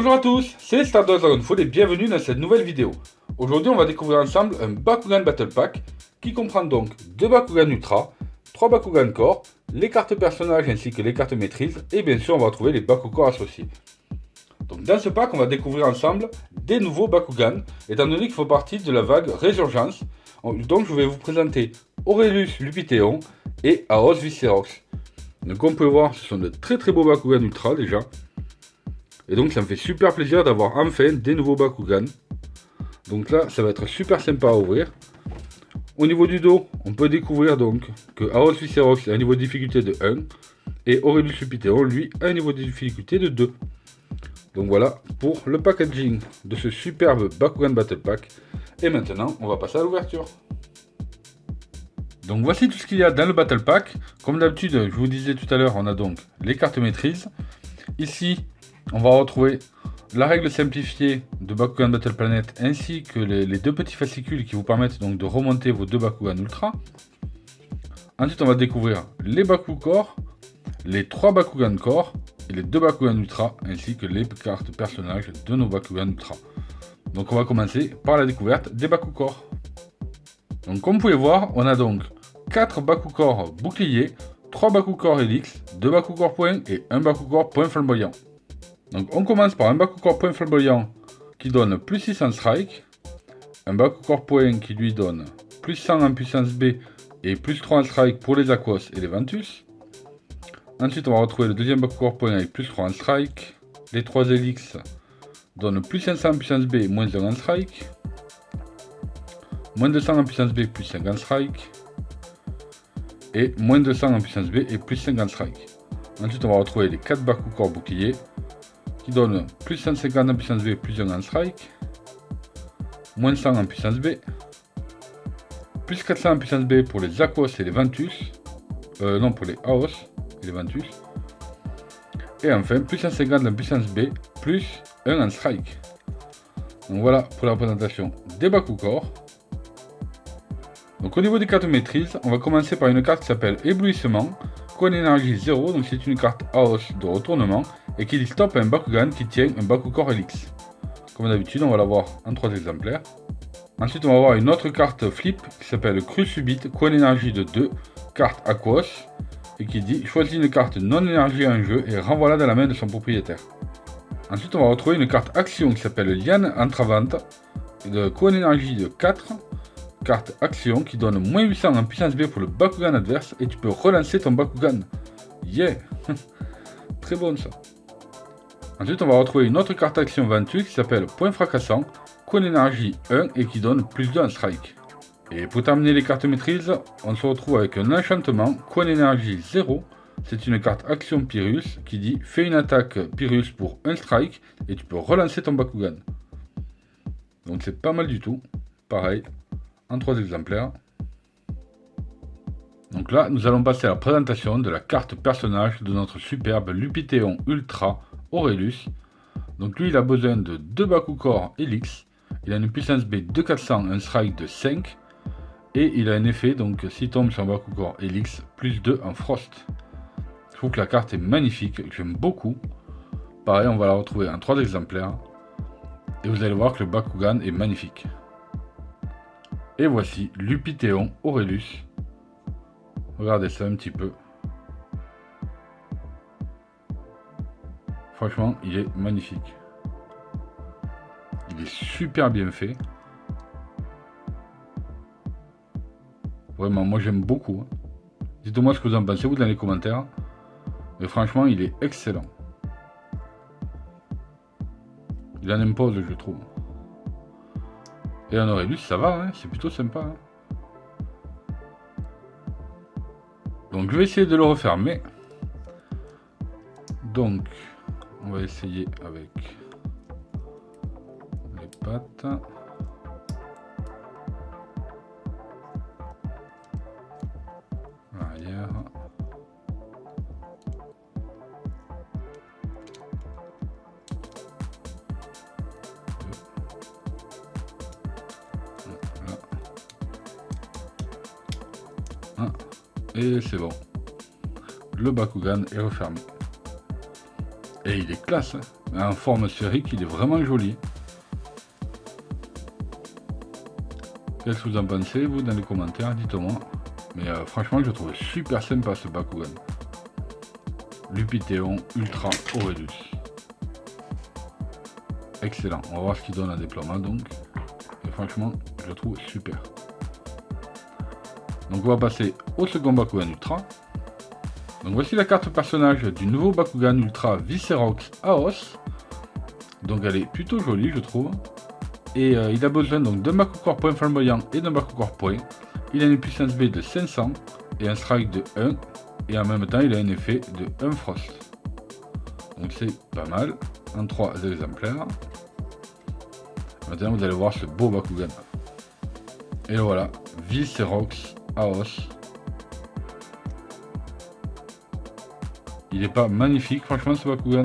Bonjour à tous, c'est Stardust Dragonfall et bienvenue dans cette nouvelle vidéo. Aujourd'hui on va découvrir ensemble un Bakugan Battle Pack qui comprend donc 2 Bakugan Ultra, 3 Bakugan Core, les cartes personnages ainsi que les cartes maîtrise et bien sûr on va retrouver les Bakugans associés. Donc dans ce pack on va découvrir ensemble des nouveaux Bakugan étant donné qu'ils font partie de la vague Résurgence. Donc je vais vous présenter Aurelius Lupitéon et Aos Viscerox. Donc comme vous pouvez voir ce sont de très beaux Bakugan Ultra déjà. Et donc ça me fait super plaisir d'avoir enfin des nouveaux Bakugan. Donc là ça va être super sympa à ouvrir. Au niveau du dos, on peut découvrir donc que Aos Viscerox a un niveau de difficulté de 1 et Aurelius Lupitéon lui a un niveau de difficulté de 2. Donc voilà pour le packaging de ce superbe Bakugan Battle Pack. Et maintenant on va passer à l'ouverture. Donc voici tout ce qu'il y a dans le Battle Pack. Comme d'habitude, je vous disais tout à l'heure, on a donc les cartes maîtrise. Ici, on va retrouver la règle simplifiée de Bakugan Battle Planet ainsi que les deux petits fascicules qui vous permettent donc de remonter vos 2 Bakugan Ultra. Ensuite, on va découvrir les Baku Core, les 3 Bakugan Core et les 2 Bakugan Ultra ainsi que les cartes personnages de nos Bakugan Ultra. Donc on va commencer par la découverte des Baku Core. Donc comme vous pouvez voir, on a donc 4 Baku Core bouclier, 3 Baku Core Helix, 2 Baku Core point et 1 Baku Core point flamboyant. Donc on commence par un Baku Core point flamboyant qui donne plus 6 en strike, un Baku Core point qui lui donne plus 100 en puissance B et plus 3 en strike pour les Aquos et les Ventus. Ensuite on va retrouver le deuxième Baku Core point avec plus 3 en strike, les 3 Helix donnent plus 500 en puissance B et moins 1 en strike, moins 200 en puissance B plus 5 en strike, et moins 200 en puissance B et plus 5 en strike. Ensuite on va retrouver les 4 Baku Core bouclier qui donnent plus 150 en puissance B plus 1 en strike, moins 100 en puissance B, plus 400 en puissance B pour les Aquos et les Ventus, non pour les Aos et les Ventus, et enfin plus 150 en puissance B plus 1 en strike. Donc voilà pour la présentation des Baku Core. Donc au niveau des cartes maîtrise, on va commencer par une carte qui s'appelle Éblouissement, coût d'énergie 0, donc c'est une carte Aos de retournement, et qui dit stop à un Bakugan qui tient un Baku Core Helix. Comme d'habitude, on va l'avoir en 3 exemplaires. Ensuite, on va avoir une autre carte flip qui s'appelle Crue Subite, coût d'énergie de 2, carte Aquos, et qui dit choisis une carte non énergie en jeu et renvoie-la dans la main de son propriétaire. Ensuite, on va retrouver une carte action qui s'appelle Liane Entravante, de coût d'énergie de 4, carte action qui donne moins 800 en puissance B pour le Bakugan adverse et tu peux relancer ton Bakugan. Yeah. Très bon ça. Ensuite on va retrouver une autre carte action Ventus qui s'appelle Point Fracassant, coût d'énergie 1 et qui donne plus 2 en strike. Et pour terminer les cartes maîtrise, on se retrouve avec un enchantement, coût d'énergie 0. C'est une carte action Pyrrhus qui dit fais une attaque Pyrrhus pour 1 strike et tu peux relancer ton Bakugan. Donc c'est pas mal du tout. Pareil, en 3 exemplaires. Donc là, nous allons passer à la présentation de la carte personnage de notre superbe Lupitéon Ultra Aurelius. Donc lui, il a besoin de 2 Baku Core Helix. Il a une puissance B de 400, un strike de 5. Et il a un effet, donc s'il tombe sur un Baku Core Helix, plus 2 en Frost. Je trouve que la carte est magnifique, j'aime beaucoup. Pareil, on va la retrouver en 3 exemplaires. Et vous allez voir que le Bakugan est magnifique. Et voici Lupitéon Aurelius. Regardez ça un petit peu. Franchement, il est magnifique. Il est super bien fait. Vraiment, moi j'aime beaucoup. Dites-moi ce que vous en pensez, vous, dans les commentaires. Mais franchement, il est excellent. Il en impose, je trouve. Et en Aurelius, ça va, hein, c'est plutôt sympa. Hein. Donc je vais essayer de le refermer. Donc on va essayer avec les pattes. L'arrière. Voilà. Et c'est bon. Le Bakugan est refermé. Et il est classe, hein. En forme sphérique, il est vraiment joli. Qu'est-ce que vous en pensez, vous, dans les commentaires? Dites-moi. Mais franchement, je le trouve super sympa ce Bakugan. Lupiteon Ultra Aurelius. Excellent. On va voir ce qu'il donne en déploiement donc. Et franchement, je le trouve super. Donc on va passer au second Bakugan Ultra. Donc voici la carte personnage du nouveau Bakugan Ultra Viserox Aos. Donc elle est plutôt jolie, je trouve. Et il a besoin donc d'un Bakucorp point flamboyant et d'un Bakucorp point. Il a une puissance B de 500 et un strike de 1. Et en même temps, il a un effet de 1 Frost. Donc c'est pas mal. En 3 exemplaires. Maintenant, vous allez voir ce beau Bakugan. Et le voilà. Viserox Aos. Il est pas magnifique, franchement, ce Bakugan?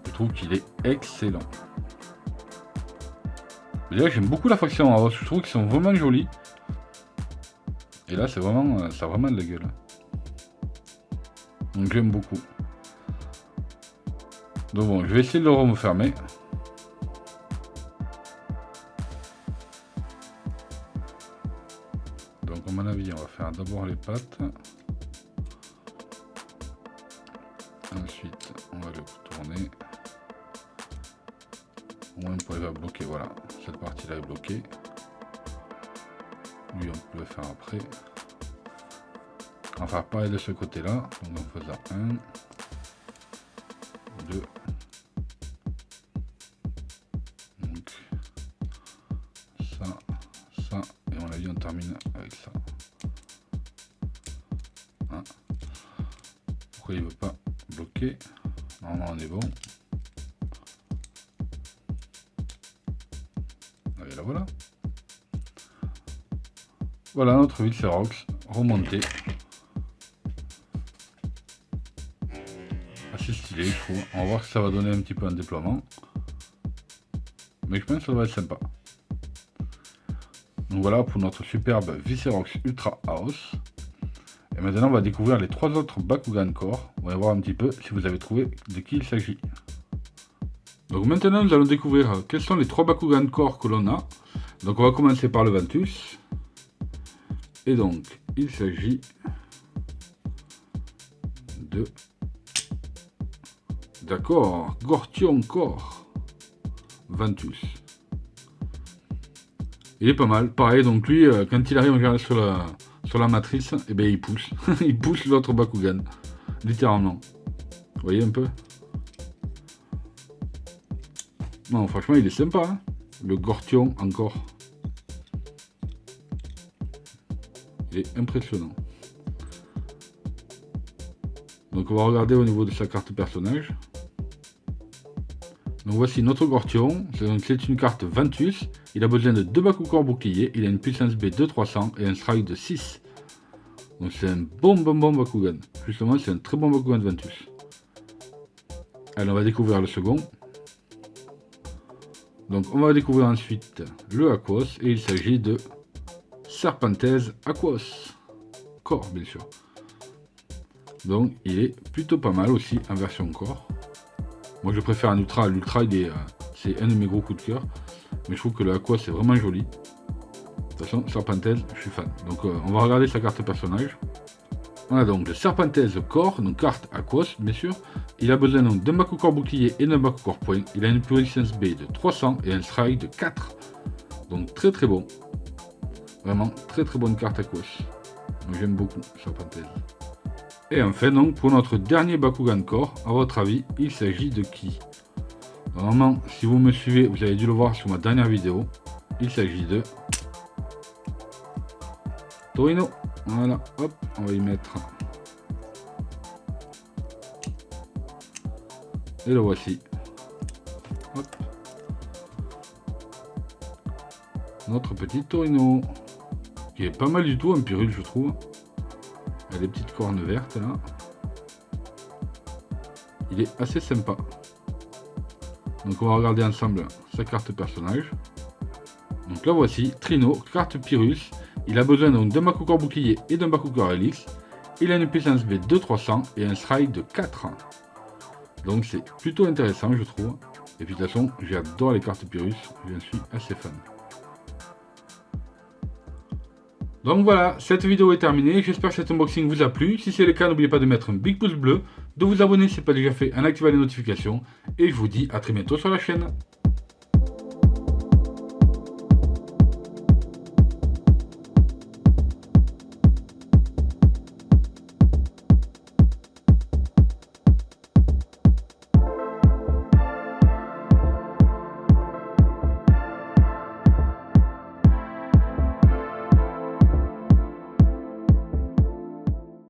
Je trouve qu'il est excellent. D'ailleurs, j'aime beaucoup la faction Aos, je trouve qu'ils sont vraiment jolis. Et là, c'est vraiment, ça a vraiment de la gueule. Donc j'aime beaucoup. Donc bon, je vais essayer de le refermer. Donc à mon avis, on va faire d'abord les pattes. Ensuite, on va le tourner. Au moins, on pourrait pas bloquer. Voilà, cette partie-là est bloquée. Lui, on peut le faire après. On va faire pareil de ce côté-là. Donc en faisant 1, 2. Donc ça, et on l'a dit, on termine avec ça. Hein. Pourquoi il veut pas bloquer? Normalement on est bon. Et là voilà. Voilà notre Viserox remonté. Assez stylé, je trouve. On va voir ce que ça va donner un petit peu en déploiement. Mais je pense que ça va être sympa. Donc voilà pour notre superbe Viserox Ultra Aos. Et maintenant on va découvrir les 3 autres Bakugan Core. On va voir un petit peu si vous avez trouvé de qui il s'agit. Donc maintenant nous allons découvrir quels sont les 3 Bakugan Core que l'on a. Donc on va commencer par le Ventus. Et donc il s'agit de... D'accord, Gortion Core Ventus. Il est pas mal. Pareil, donc lui, quand il arrive sur la matrice, et ben il pousse. Il pousse l'autre Bakugan. Littéralement. Vous voyez un peu? Non, franchement, il est sympa. Hein, le Gortion encore. Il est impressionnant. Donc on va regarder au niveau de sa carte personnage. Donc voici notre Gortion. C'est une carte Ventus. Il a besoin de 2 Bakucorp bouclier. Il a une puissance B de 300 et un strike de 6. Donc c'est un bon Bakugan. Justement, c'est un très bon Bakugan Ventus. Alors on va découvrir le second. Donc on va découvrir ensuite le Aquos. Et il s'agit de Serpentez Aquos Core, bien sûr. Donc il est plutôt pas mal aussi en version Core. Moi je préfère un Ultra. L'Ultra c'est un de mes gros coups de cœur. Mais je trouve que le Aquos c'est vraiment joli. De toute façon, Serpentez, je suis fan. Donc on va regarder sa carte personnage. On a donc le Serpentez Core, donc carte Aquos, bien sûr. Il a besoin donc d'un Bakucorp bouclier et d'un Bakucorp point. Il a une puissance B de 300 et un strike de 4. Donc très très bon. Vraiment très très bonne carte Aquos. J'aime beaucoup Serpentez. Et enfin donc pour notre dernier Bakugan Core, à votre avis, il s'agit de qui? Normalement, si vous me suivez, vous avez dû le voir sur ma dernière vidéo. Il s'agit de Torino. Voilà, hop, on va y mettre. Et le voici. Hop. Notre petit Torino. Qui est pas mal du tout, un Pyrrhus, je trouve. Il a des petites cornes vertes là. Il est assez sympa. Donc on va regarder ensemble sa carte personnage. Donc là voici, Trino, carte Pyrrhus. Il a besoin donc d'un Bakucorp bouclier et d'un Bakucorp Helix. Il a une puissance V de 300 et un strike de 4. Donc c'est plutôt intéressant je trouve. Et puis de toute façon, j'adore les cartes Pyrrhus, je suis assez fan. Donc voilà, cette vidéo est terminée, j'espère que cet unboxing vous a plu. Si c'est le cas, n'oubliez pas de mettre un big pouce bleu, de vous abonner si ce n'est pas déjà fait, en activant les notifications. Et je vous dis à très bientôt sur la chaîne.